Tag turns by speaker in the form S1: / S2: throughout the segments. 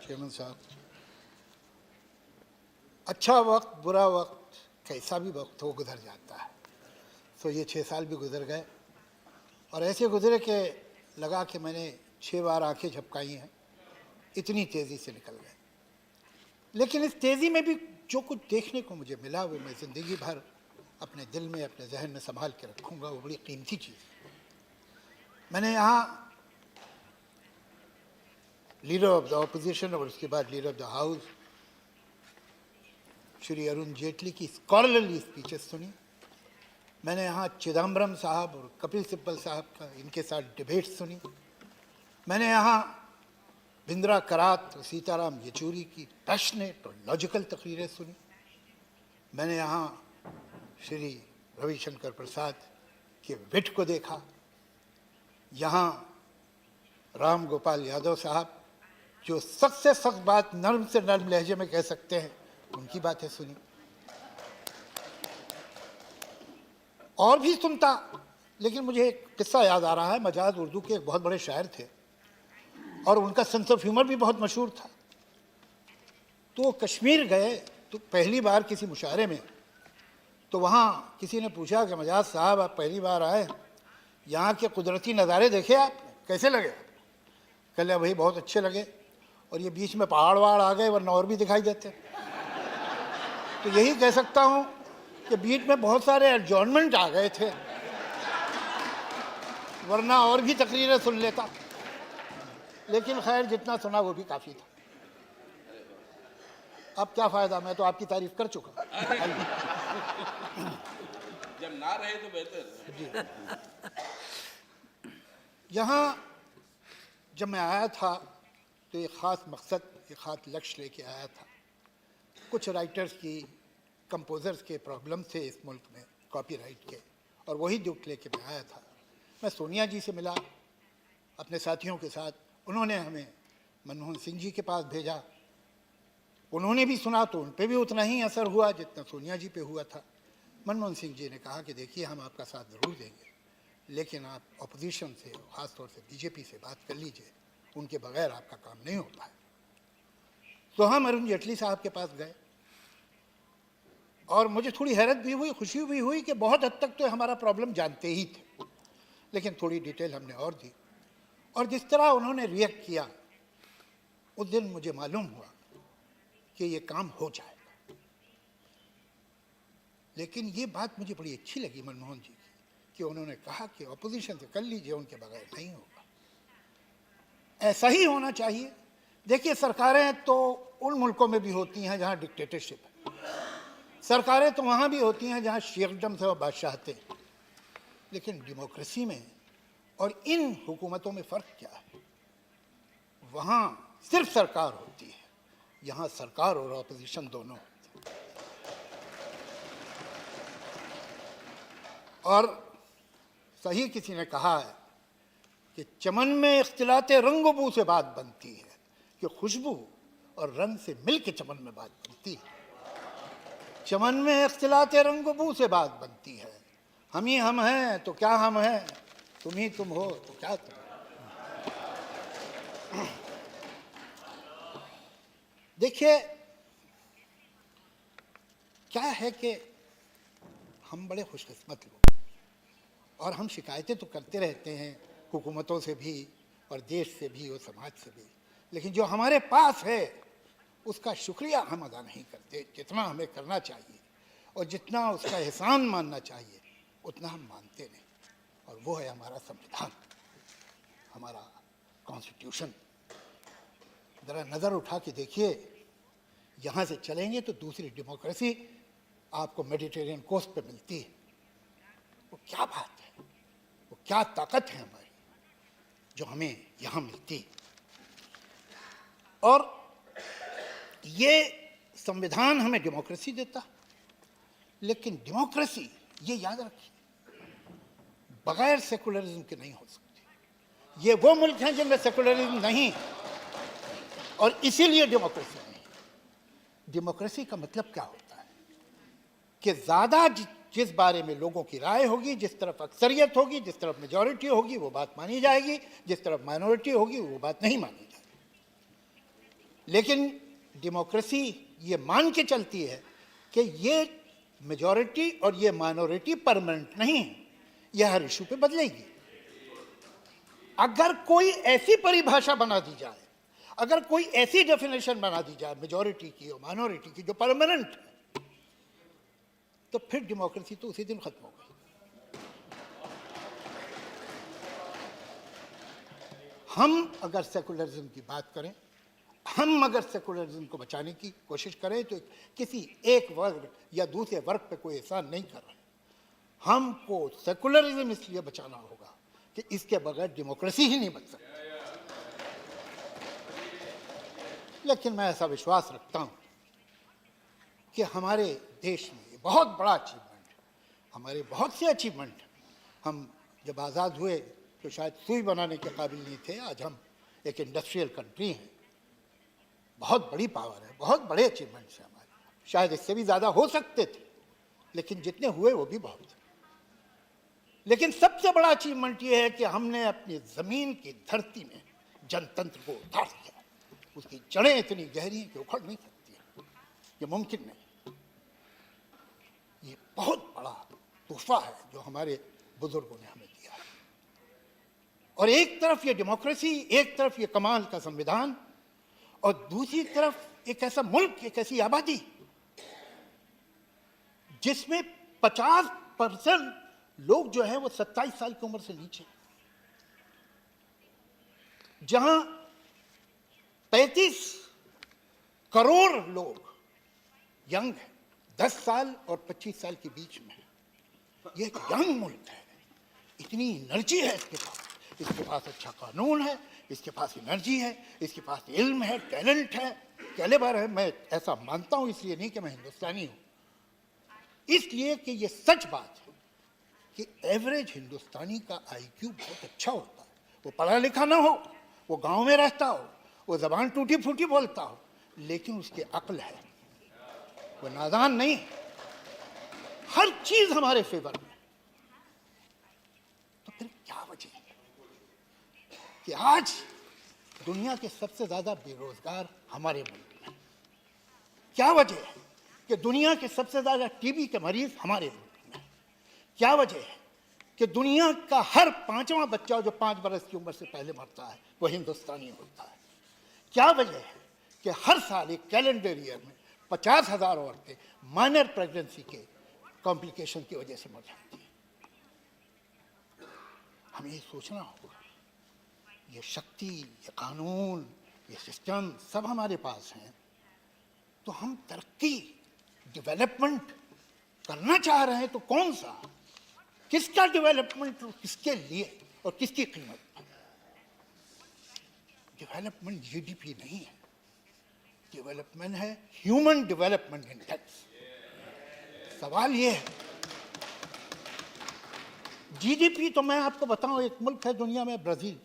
S1: Chairman साहब, अच्छा वक्त बुरा वक्त कैसा भी वक्त हो गुजर जाता है। तो ये 6 साल भी गुजर गए और ऐसे गुजरे कि लगा कि मैंने 6 बार आंखें झपकाई हैं, इतनी तेज़ी से निकल गए। लेकिन इस तेज़ी में भी जो कुछ देखने को मुझे मिला वो मैं ज़िंदगी भर अपने दिल में अपने जहन में संभाल के रखूँगा। वो बड़ी कीमती चीज़। मैंने यहाँ लीडर ऑफ द ऑपोजिशन और उसके बाद leader of the house Shri Arun Jaitley की स्कॉलरली स्पीचेस सुनी। मैंने यहाँ चिदम्बरम साहब और कपिल सिब्बल साहब का इनके साथ डिबेट सुनी। मैंने यहाँ बिंद्रा करात और सीताराम येचूरी की पैशनेट और लॉजिकल तकरीरें सुनी। मैंने यहाँ श्री रविशंकर प्रसाद के विट को देखा। यहाँ राम गोपाल यादव साहब जो सख्त से सख्त बात नर्म से नर्म लहजे में कह सकते हैं, उनकी बातें सुनी। और भी सुनता, लेकिन मुझे एक किस्सा याद आ रहा है। मजाज उर्दू के एक बहुत बड़े शायर थे और उनका सेंस ऑफ ह्यूमर भी बहुत मशहूर था। तो कश्मीर गए तो पहली बार किसी मुशायरे में, तो वहाँ किसी ने पूछा कि मजाज साहब आप पहली बार आए, यहाँ के कुदरती नज़ारे देखे आप, कैसे लगे? कहले भाई बहुत अच्छे लगे, और ये बीच में पहाड़ वहाड़ आ गए वरना और भी दिखाई देते। तो यही कह सकता हूँ कि बीच में बहुत सारे एडजॉर्नमेंट आ गए थे, वरना और भी तकरीरें सुन लेता। लेकिन खैर जितना सुना वो भी काफ़ी था। अब क्या फ़ायदा, मैं तो आपकी तारीफ कर चुका।
S2: जब ना रहे तो बेहतर
S1: जी। यहाँ जब मैं आया था तो एक ख़ास मकसद, एक ख़ास लक्ष्य लेके आया था। कुछ राइटर्स की, कंपोज़र्स के प्रॉब्लम थे इस मुल्क में कॉपीराइट के, और वही दुख लेके मैं आया था। मैं सोनिया जी से मिला अपने साथियों के साथ। उन्होंने हमें मनमोहन सिंह जी के पास भेजा। उन्होंने भी सुना तो उन पर भी उतना ही असर हुआ जितना सोनिया जी पे हुआ था। मनमोहन सिंह जी ने कहा कि देखिए हम आपका साथ ज़रूर देंगे, लेकिन आप अपोजिशन से, ख़ासतौर से बीजेपी से बात कर लीजिए, उनके बगैर आपका काम नहीं हो पाए। तो हम अरुण जेटली साहब के पास गए और मुझे थोड़ी हैरत भी हुई, खुशी भी हुई कि बहुत हद तक तो हमारा प्रॉब्लम जानते ही थे, लेकिन थोड़ी डिटेल हमने और दी। और जिस तरह उन्होंने रिएक्ट किया, उस दिन मुझे मालूम हुआ कि ये काम हो जाएगा। लेकिन ये बात मुझे बड़ी अच्छी लगी मनमोहन जी की कि उन्होंने कहा कि अपोजिशन से कर लीजिए, उनके बगैर नहीं होगा। ऐसा ही होना चाहिए। देखिए सरकारें तो उन मुल्कों में भी होती हैं जहाँ डिक्टेटरशिप है, सरकारें तो वहाँ भी होती हैं जहाँ शेखडम से बादशाहते हैं, लेकिन डेमोक्रेसी में और इन हुकूमतों में फ़र्क क्या है? वहाँ सिर्फ सरकार होती है, यहाँ सरकार और अपोजिशन दोनों होते हैं। और सही किसी ने कहा है कि चमन में इख्तिलाते रंग बू से बात बनती है, कि खुशबू और रंग से मिल के चमन में बात बनती है। चमन में इख्तिलाते रंग बू से बात बनती है। हम ही हम हैं तो क्या हम हैं, तुम ही तुम हो तो क्या तुम। देखिए क्या है कि हम बड़े खुशकिस्मत लोग, और हम शिकायतें तो करते रहते हैं हुकूमतों से भी और देश से भी और समाज से भी, लेकिन जो हमारे पास है उसका शुक्रिया हम अदा नहीं करते जितना हमें करना चाहिए, और जितना उसका एहसान मानना चाहिए उतना हम मानते नहीं। और वो है हमारा संविधान, हमारा कॉन्स्टिट्यूशन। ज़रा नज़र उठा के देखिए, यहाँ से चलेंगे तो दूसरी डेमोक्रेसी आपको मेडिटेरियन कोस्ट पे मिलती है। वो क्या बात है, वो क्या ताकत है हमारी जो हमें यहाँ मिलती है। और ये संविधान हमें डेमोक्रेसी देता, लेकिन डेमोक्रेसी, ये याद रखिए, बगैर सेकुलरिज्म के नहीं हो सकती। ये वो मुल्क हैं जिनमें सेकुलरिज्म नहीं, और इसीलिए डेमोक्रेसी नहीं। डेमोक्रेसी का मतलब क्या होता है कि ज़्यादा जिस बारे में लोगों की राय होगी, जिस तरफ अक्सरियत होगी, जिस तरफ मेजॉरिटी होगी वो बात मानी जाएगी, जिस तरफ माइनॉरिटी होगी वो बात नहीं मानी जाएगी। लेकिन डेमोक्रेसी ये मान के चलती है कि ये मेजॉरिटी और ये माइनॉरिटी परमानेंट नहीं है, यह हर इशू पे बदलेगी। अगर कोई ऐसी परिभाषा बना दी जाए, अगर कोई ऐसी डेफिनेशन बना दी जाए मेजॉरिटी की और माइनॉरिटी की जो परमानेंट है, तो फिर डेमोक्रेसी तो उसी दिन खत्म हो गई। हम अगर सेकुलरिज्म की बात करें, हम अगर सेकुलरिज्म को बचाने की कोशिश करें, तो किसी एक वर्ग या दूसरे वर्ग पे कोई एहसान नहीं कर रहे। हमको सेकुलरिज्म इसलिए बचाना होगा कि इसके बगैर डेमोक्रेसी ही नहीं बच सकती। लेकिन मैं ऐसा विश्वास रखता हूं कि हमारे देश में ये बहुत बड़ा अचीवमेंट है, हमारे बहुत से अचीवमेंट हैं। हम जब आज़ाद हुए तो शायद सुई बनाने के काबिल नहीं थे, आज हम एक इंडस्ट्रियल कंट्री हैं, बहुत बड़ी पावर है, बहुत बड़े अचीवमेंट्स हैं हमारे। शायद इससे भी ज़्यादा हो सकते थे, लेकिन जितने हुए वो भी बहुत थे। लेकिन सबसे बड़ा अचीवमेंट ये है कि हमने अपनी ज़मीन की धरती में जनतंत्र को उतार दिया। उसकी जड़ें इतनी गहरी हैं कि उखड़ नहीं सकती है, ये मुमकिन नहीं। ये बहुत बड़ा तोहफा है जो हमारे बुजुर्गों ने हमें दिया है। और एक तरफ ये डेमोक्रेसी, एक तरफ ये कमाल का संविधान, और दूसरी तरफ एक ऐसा मुल्क, एक ऐसी आबादी जिसमें 50% लोग जो है वो 27 साल की उम्र से नीचे, जहां 35 करोड़ लोग यंग हैं, 10 साल और 25 साल के बीच में। ये एक यंग मुल्क है, इतनी एनर्जी है इसके पास अच्छा कानून है, इसके पास एनर्जी है, इसके पास इल्म है, टैलेंट है, कैलिबर है। मैं ऐसा मानता हूं, इसलिए नहीं कि मैं हिंदुस्तानी हूं, इसलिए कि ये सच बात है कि एवरेज हिंदुस्तानी का आईक्यू बहुत अच्छा होता है। वो पढ़ा लिखा ना हो, वो गांव में रहता हो, वो जबान टूटी फूटी बोलता हो, लेकिन उसकी अक्ल है, वो नादान नहीं। हर चीज हमारे फेवर में। तो फिर क्या वजह है कि आज दुनिया के सबसे ज्यादा बेरोजगार हमारे मुल्क में? क्या वजह है कि दुनिया के सबसे ज्यादा टीबी के मरीज हमारे मुल्क में? क्या वजह है कि दुनिया का हर 5वां बच्चा जो 5 बरस की उम्र से पहले मरता है वो हिंदुस्तानी होता है? क्या वजह है कि हर साल एक कैलेंडर ईयर में 50,000 औरतें माइनर प्रेगनेंसी के कॉम्प्लिकेशन की वजह से मर जाती हैं? हमें ये सोचना होगा। ये शक्ति, ये कानून, ये सिस्टम सब हमारे पास हैं, तो हम तरक्की, डेवलपमेंट करना चाह रहे हैं तो कौन सा, किसका डेवलपमेंट, किसके लिए और किसकी कीमत पर? डेवलपमेंट जीडीपी नहीं है, डेवलपमेंट है ह्यूमन डेवलपमेंट इंडेक्स। सवाल ये है, जीडीपी तो मैं आपको बताऊं, एक मुल्क है दुनिया में ब्राजील,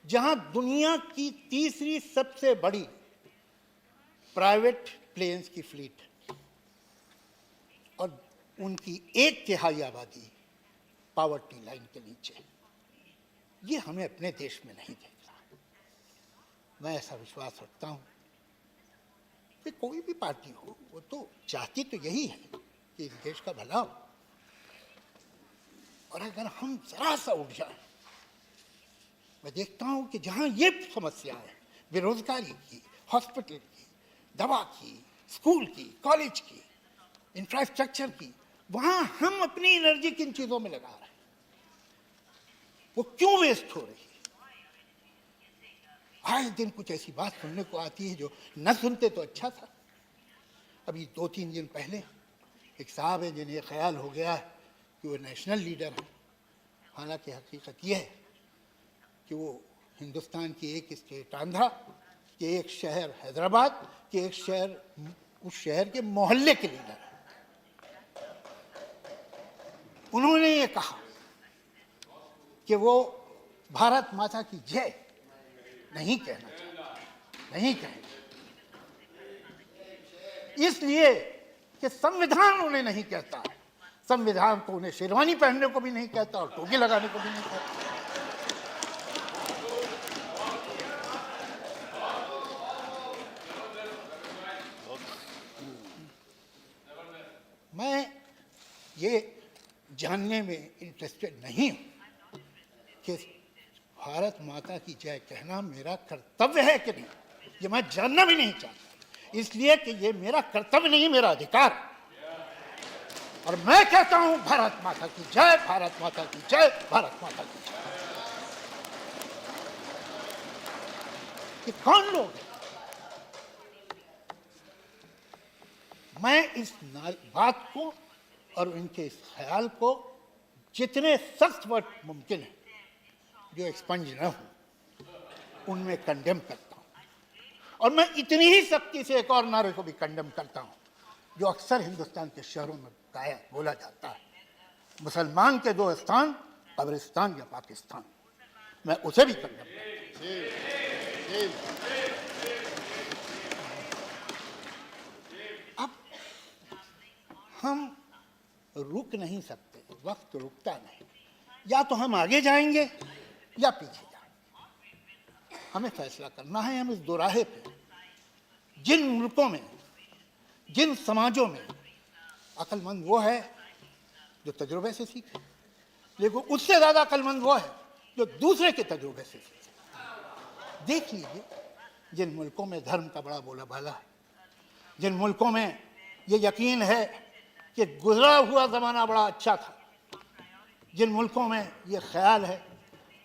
S1: जहां दुनिया की तीसरी सबसे बड़ी प्राइवेट प्लेन्स की फ्लीट है और उनकी 1/3 आबादी पावर्टी लाइन के नीचे है। ये हमें अपने देश में नहीं देख रहा। मैं ऐसा विश्वास रखता हूं कि कोई भी पार्टी हो, वो तो चाहती तो यही है कि इस देश का भला हो। और अगर हम जरा सा उठ जाएं, मैं देखता हूं कि जहां ये समस्या है, बेरोजगारी की, हॉस्पिटल की, दवा की, स्कूल की, कॉलेज की, इंफ्रास्ट्रक्चर की, वहां हम अपनी एनर्जी किन चीजों में लगा रहे हैं? वो क्यों वेस्ट हो रही है? आए दिन कुछ ऐसी बात सुनने को आती है जो न सुनते तो अच्छा था। अभी 2-3 दिन पहले एक साहब है जिन्हें ख्याल हो गया कि वो नेशनल लीडर है, हालांकि हकीकत ये है कि वो हिंदुस्तान की एक स्टेट आंध्रा, कि एक शहर हैदराबाद, कि एक शहर, उस शहर के मोहल्ले के लीडर है। उन्होंने ये कहा कि वो भारत माता की जय नहीं कहना चाहते, नहीं कहेंगे, इसलिए कि संविधान उन्हें नहीं कहता है। संविधान तो उन्हें शेरवानी पहनने को भी नहीं कहता और टोपी लगाने को भी नहीं कहता। ये जानने में इंटरेस्टेड नहीं हूँ कि भारत माता की जय कहना मेरा कर्तव्य है कि नहीं, ये मैं जानना भी नहीं चाहता, इसलिए कि ये मेरा कर्तव्य नहीं, मेरा अधिकार। और मैं कहता हूं भारत माता की जय, भारत माता की जय, भारत माता की जय। ये कौन लोग हैं? मैं इस बात को और उनके इस ख्याल को जितने सख्त वर्ड मुमकिन है जो एक्सपंज न हो उनमें कंडेम करता हूं। और मैं इतनी ही सख्ती से एक और नारे को भी कंडेम करता हूं जो अक्सर हिंदुस्तान के शहरों में बोला जाता है, मुसलमान के दो स्थान, कब्रिस्तान या पाकिस्तान। मैं उसे भी कंडेम करता हूं। अब हम रुक नहीं सकते, वक्त रुकता नहीं, या तो हम आगे जाएंगे या पीछे जाएंगे। हमें फैसला करना है। हम इस दोराहे पे जिन मुल्कों में, जिन समाजों में अक्लमंद वो है जो तजुर्बे से सीखे, लेकिन उससे ज्यादा अक्लमंद वो है जो दूसरे के तजुर्बे से सीखे। देख लीजिए जिन मुल्कों में धर्म का बड़ा बोलाबाला है, जिन मुल्कों में ये यकीन है कि गुजरा हुआ ज़माना बड़ा अच्छा था, जिन मुल्कों में ये ख्याल है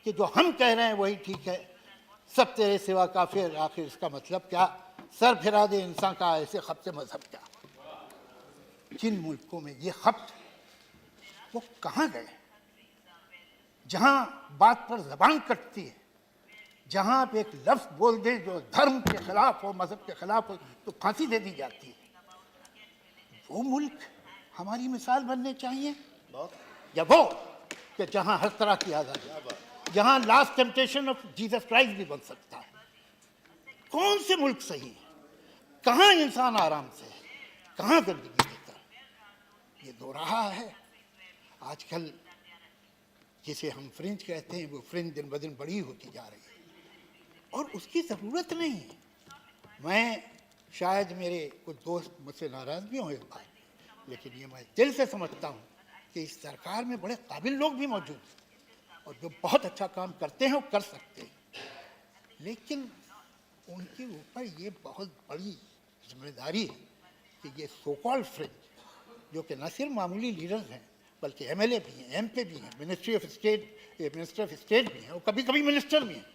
S1: कि जो हम कह रहे हैं वही ठीक है, सब तेरे सिवा काफिर, आखिर इसका मतलब क्या, सर फिरा दे इंसान का ऐसे खब्त मजहब क्या। जिन मुल्कों में ये खब्त, वो कहाँ गए जहाँ बात पर जबान कटती है, जहाँ आप एक लफ्ज़ बोल दें जो धर्म के खिलाफ हो, मजहब के खिलाफ हो, तो फांसी दे दी जाती है। वो मुल्क हमारी मिसाल बनने चाहिए, या वो कि जहाँ हर तरह की आज़ादी, जहाँ last temptation of Jesus Christ भी बन सकता है। कौन से मुल्क सही है? कहाँ इंसान आराम से है, कहाँ जिंदगी देता है? ये दो रहा है। आजकल जिसे हम फ्रिंज कहते हैं, वो फ्रिंज दिन ब दिन बड़ी होती जा रही है और उसकी ज़रूरत नहीं है। मैं शायद मेरे कुछ दोस्त मुझसे नाराज़ भी हों इस बात, लेकिन ये मैं दिल से समझता हूँ कि इस सरकार में बड़े काबिल लोग भी मौजूद हैं और जो बहुत अच्छा काम करते हैं वो कर सकते हैं, लेकिन उनके ऊपर ये बहुत बड़ी जिम्मेदारी है कि ये सो कॉल्ड फ्रिंज, जो कि न सिर्फ मामूली लीडर्स हैं बल्कि एमएलए भी हैं, एमपी भी हैं, मिनिस्टर ऑफ स्टेट भी हैं और कभी कभी मिनिस्टर भी हैं,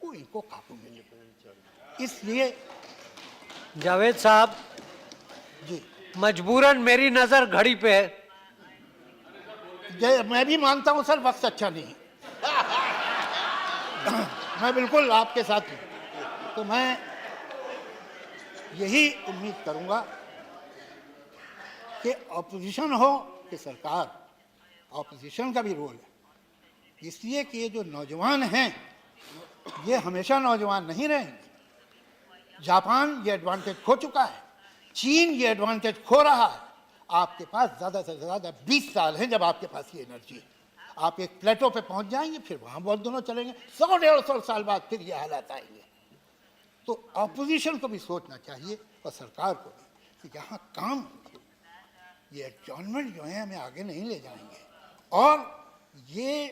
S1: वो इनको काबू में ले। इसलिए
S3: जावेद साहब
S1: जी,
S3: मजबूरन मेरी नजर घड़ी पे है।
S1: मैं भी मानता हूं सर, वक्त अच्छा नहीं है। मैं बिल्कुल आपके साथ हूं। तो मैं यही उम्मीद करूंगा कि ऑपोजिशन हो कि सरकार, ऑपोजिशन का भी रोल है, इसलिए कि ये जो नौजवान हैं ये हमेशा नौजवान नहीं रहेंगे। जापान ये एडवांटेज खो चुका है, चीन ये एडवांटेज खो रहा है। आपके पास ज़्यादा से ज़्यादा 20 साल हैं जब आपके पास ये एनर्जी है। आप एक प्लेटो पे पहुंच जाएंगे, फिर वहाँ बहुत दोनों चलेंगे, 100-150 साल बाद फिर ये हालात आएंगे। तो अपोजिशन को भी सोचना चाहिए और सरकार को भी कि यहाँ काम होंगे, ये एडजॉर्नमेंट जो है हमें आगे नहीं ले जाएंगे और ये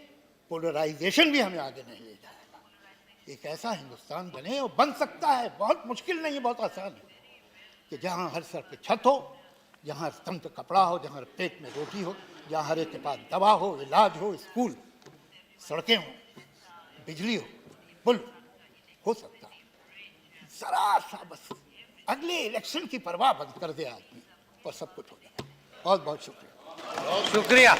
S1: पोलराइजेशन भी हमें आगे नहीं ले जाएगा। एक ऐसा हिंदुस्तान बने और बन सकता है, बहुत मुश्किल नहीं है, बहुत आसान है, कि जहाँ हर सर पे छत हो, जहाँ स्तंभ पे कपड़ा हो, जहाँ पेट में रोटी हो, जहाँ हर एक के पास दवा हो, इलाज हो, स्कूल, सड़कें हो, बिजली हो, पुल हो सकता है। जरा सा बस अगले इलेक्शन की परवाह बंद कर दे आदमी और सब कुछ हो जाए। बहुत बहुत शुक्रिया।
S3: शुक्रिया।